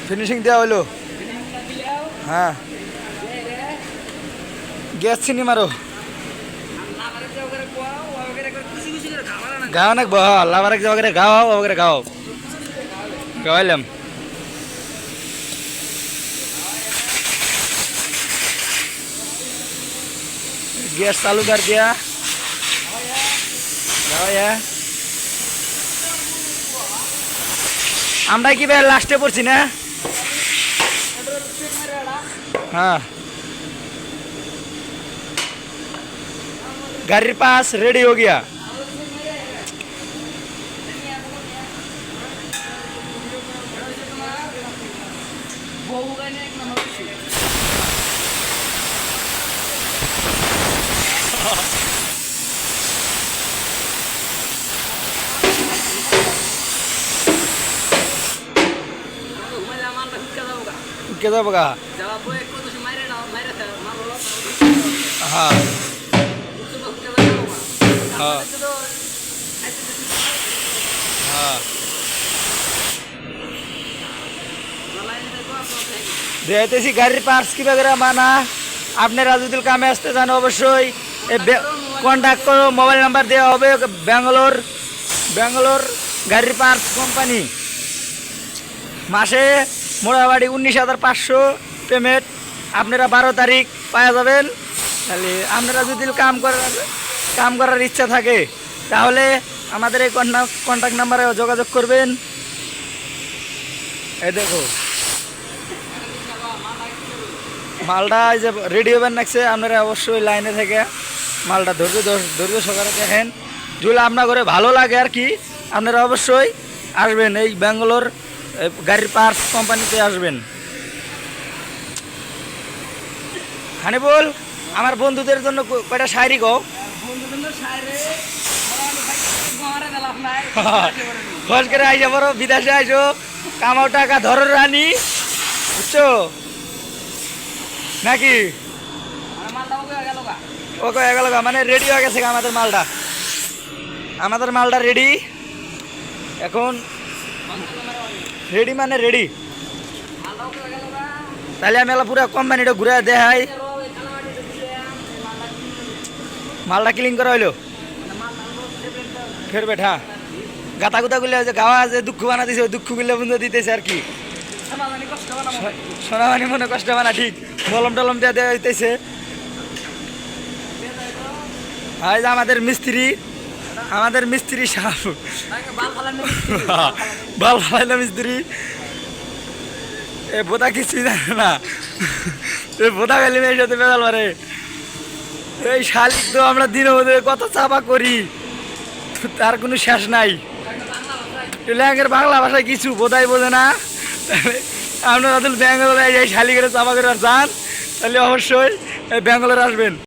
Finishing দেওয়া হলো। হ্যাঁ, গ্যাস চিনি মারো গাও না আল্লাহ বারেক যাওয়া গাও ওকে গাও গাওয়াইলাম। গ্যাস চালু कर दिया। আমরা কি ভাই লাস্টে পড়ছি না? हाँ, गाड़ी पास रेडी हो गया। क्या बघा हाँ हाँ हाँ देतेছি গাড়ির পার্টস কি वगैरह माना আপনারা যদি কামে আসতে চান অবশ্যই কন্টাক্ট করো। মোবাইল নাম্বার দেওয়া হবে। ব্যাঙ্গালোর গাড়ির পার্টস কোম্পানি। মাসে মোটামুটি 19,500 পেমেন্ট। আপনারা 12 তারিখ পাওয়া যাবেন। তাহলে আপনারা যদি কাম করার ইচ্ছা থাকে তাহলে আমাদের এই কন্ট্যাক্ট নাম্বারে যোগাযোগ করবেন। এই দেখো মালটা এই যে রেডি হবেন নাকছে। আপনারা অবশ্যই লাইনে থেকে মালটা ধৈর্য সহকারে দেখেন। যদি আপনার করে ভালো লাগে আর কি আপনারা অবশ্যই আসবেন এই ব্যাঙ্গালোর গাড়ির পার্টস কোম্পানিতে আসবেন। হানিবুল আমার বন্ধুদের জন্য কয়টা শায়রি কও। খোঁজ করে আইসা বড় বিদেশে আইসো কামাও টাকা ধরো রানি বুঝছো নাকি? ওকে গেল মানে রেডি হয়ে গেছে আমাদের মালটা রেডি এখন। রেডি মানে রেডি। তাহলে আমি পুরো কোম্পানিটা ঘুরে দেখাই। মালটা ক্লিন করা হইলো ফের বেঠা গাতা গুতা গুলো গাওয়া যে দুঃখ বানা দিছে দুঃখ গুলো বন্ধু দিতেছে আর কি। সোনামানি মনে কষ্ট বানা ঠিক মলম টলম দিয়ে দেওয়া হইতেছে। আমাদের মিস্ত্রি সাহেব বাল ফালাইলো মিস্ত্রি। এ বোধা কিছুই জানে না। এ বোধা গেলি মেয়ের সাথে বেড়াল মারে। এই শালিক তো আমরা দিনের মধ্যে কত চাপা করি তার কোনো শেষ নাই। ল্যাঙ্গের বাংলা ভাষায় কিছু বোধাই বোঝে না। আপনারা যদি ব্যাঙ্গালোরে এই শালিকের চাপা করে যান তাহলে অবশ্যই ব্যাঙ্গালোরে আসবেন।